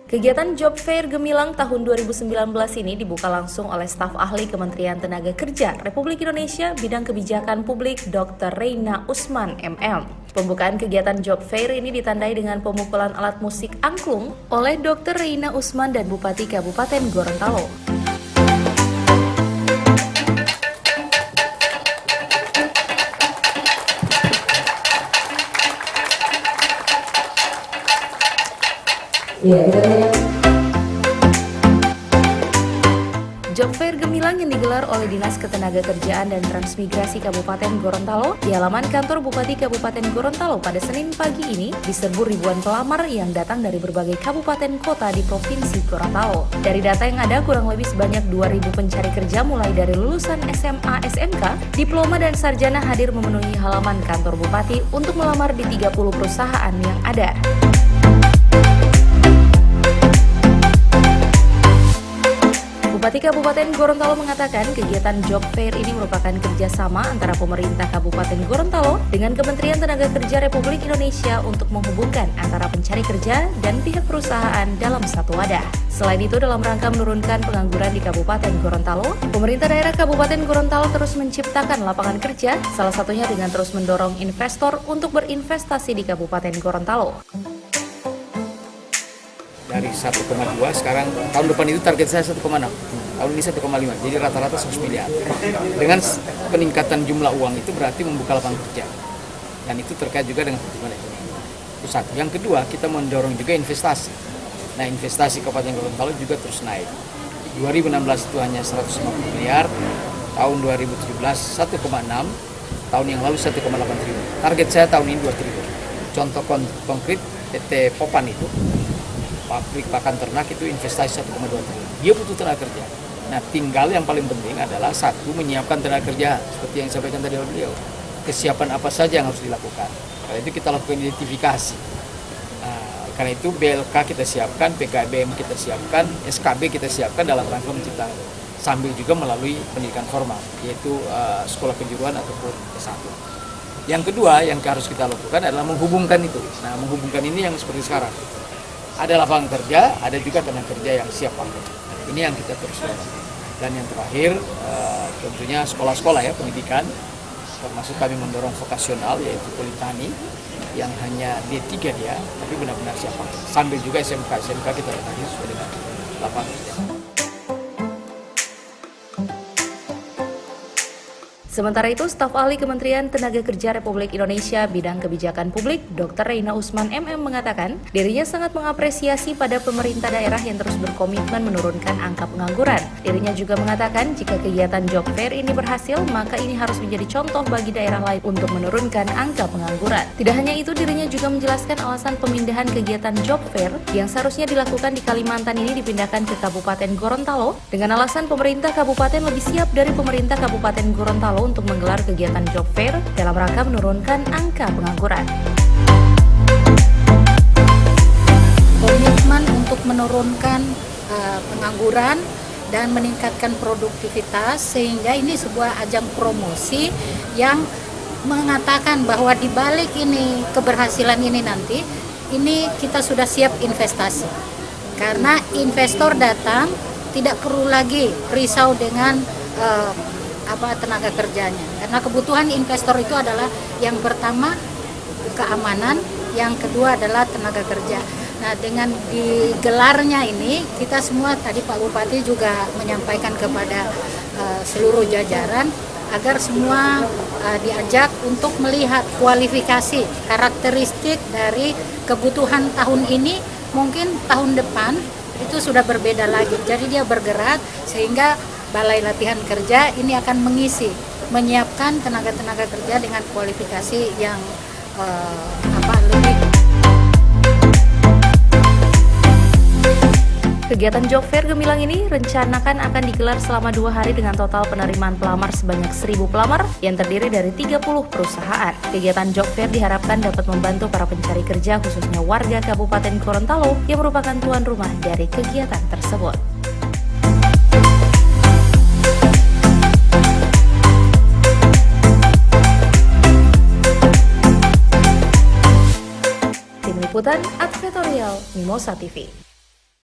Kegiatan Job Fair Gemilang tahun 2019 ini dibuka langsung oleh staf ahli Kementerian Tenaga Kerja Republik Indonesia bidang kebijakan publik Dr. Reina Usman MM. Pembukaan kegiatan Job Fair ini ditandai dengan pemukulan alat musik angklung oleh Dr. Reina Usman dan Bupati Kabupaten Gorontalo. Job Fair Gemilang yang digelar oleh Dinas Ketenagakerjaan dan Transmigrasi Kabupaten Gorontalo di halaman kantor Bupati Kabupaten Gorontalo pada Senin pagi ini diserbu ribuan pelamar yang datang dari berbagai kabupaten kota di Provinsi Gorontalo. Dari data yang ada, kurang lebih sebanyak 2.000 pencari kerja mulai dari lulusan SMA, SMK, diploma dan sarjana hadir memenuhi halaman kantor Bupati untuk melamar di 30 perusahaan yang ada. Bupati Kabupaten Gorontalo mengatakan kegiatan Job Fair ini merupakan kerjasama antara pemerintah Kabupaten Gorontalo dengan Kementerian Tenaga Kerja Republik Indonesia untuk menghubungkan antara pencari kerja dan pihak perusahaan dalam satu wadah. Selain itu, dalam rangka menurunkan pengangguran di Kabupaten Gorontalo, pemerintah daerah Kabupaten Gorontalo terus menciptakan lapangan kerja, salah satunya dengan terus mendorong investor untuk berinvestasi di Kabupaten Gorontalo. Dari 1,2 sekarang tahun depan itu target saya 1,6, tahun ini 1,5, jadi rata-rata 100 miliar. Dengan peningkatan jumlah uang itu berarti membuka lapangan kerja, dan itu terkait juga dengan pertumbuhan ekonomi. Itu satu. Yang kedua, kita mendorong juga investasi. Nah, investasi Kabupaten Gorontalo juga terus naik. 2016 itu hanya 150 miliar, tahun 2017 1,6, tahun yang lalu 1,8 triliun. Target saya tahun ini 2 triliun. Contoh konkret PT Popan itu, pabrik pakan ternak itu investasi 1,2 triliun. Dia butuh tenaga kerja. Nah, tinggal yang paling penting adalah satu, menyiapkan tenaga kerja seperti yang disampaikan tadi oleh beliau. Kesiapan apa saja yang harus dilakukan. Karena itu kita lakukan identifikasi. Nah, karena itu BLK kita siapkan, PKBM kita siapkan, SKB kita siapkan dalam rangka menciptakan, sambil juga melalui pendidikan formal, yaitu sekolah kejuruan ataupun S1. Yang kedua yang harus kita lakukan adalah menghubungkan itu. Nah, menghubungkan ini yang seperti sekarang. Ada lapangan kerja, ada juga tenaga kerja yang siap pakai. Ini yang kita terus dorong. Dan yang terakhir, tentunya sekolah-sekolah ya, pendidikan, termasuk kami mendorong vokasional, yaitu Politani, yang hanya D3 dia, tapi benar-benar siap pakai. Sambil juga SMK kita latih sesuai dengan lapangan kerja. Sementara itu, staf ahli Kementerian Tenaga Kerja Republik Indonesia bidang kebijakan publik Dr. Reina Usman MM mengatakan dirinya sangat mengapresiasi pada pemerintah daerah yang terus berkomitmen menurunkan angka pengangguran. Dirinya juga mengatakan jika kegiatan Job Fair ini berhasil, maka ini harus menjadi contoh bagi daerah lain untuk menurunkan angka pengangguran. Tidak hanya itu, dirinya juga menjelaskan alasan pemindahan kegiatan Job Fair yang seharusnya dilakukan di Kalimantan ini dipindahkan ke Kabupaten Gorontalo dengan alasan pemerintah kabupaten lebih siap dari pemerintah Kabupaten Gorontalo untuk menggelar kegiatan Job Fair dalam rangka menurunkan angka pengangguran. Komitmen untuk menurunkan pengangguran dan meningkatkan produktivitas, sehingga ini sebuah ajang promosi yang mengatakan bahwa di balik ini keberhasilan ini nanti, ini kita sudah siap investasi. Karena investor datang, tidak perlu lagi risau dengan tenaga kerjanya, karena kebutuhan investor itu adalah yang pertama keamanan, yang kedua adalah tenaga kerja. Nah, dengan digelarnya ini, kita semua tadi Pak Bupati juga menyampaikan kepada seluruh jajaran agar semua diajak untuk melihat kualifikasi karakteristik dari kebutuhan tahun ini, mungkin tahun depan itu sudah berbeda lagi. Jadi dia bergerak sehingga Balai Latihan Kerja ini akan menyiapkan tenaga-tenaga kerja dengan kualifikasi yang lebih. Kegiatan Job Fair Gemilang ini rencanakan akan digelar selama 2 hari dengan total penerimaan pelamar sebanyak 1.000 pelamar yang terdiri dari 30 perusahaan. Kegiatan Job Fair diharapkan dapat membantu para pencari kerja khususnya warga Kabupaten Gorontalo yang merupakan tuan rumah dari kegiatan tersebut. Liputan Advertorial Mimosa TV.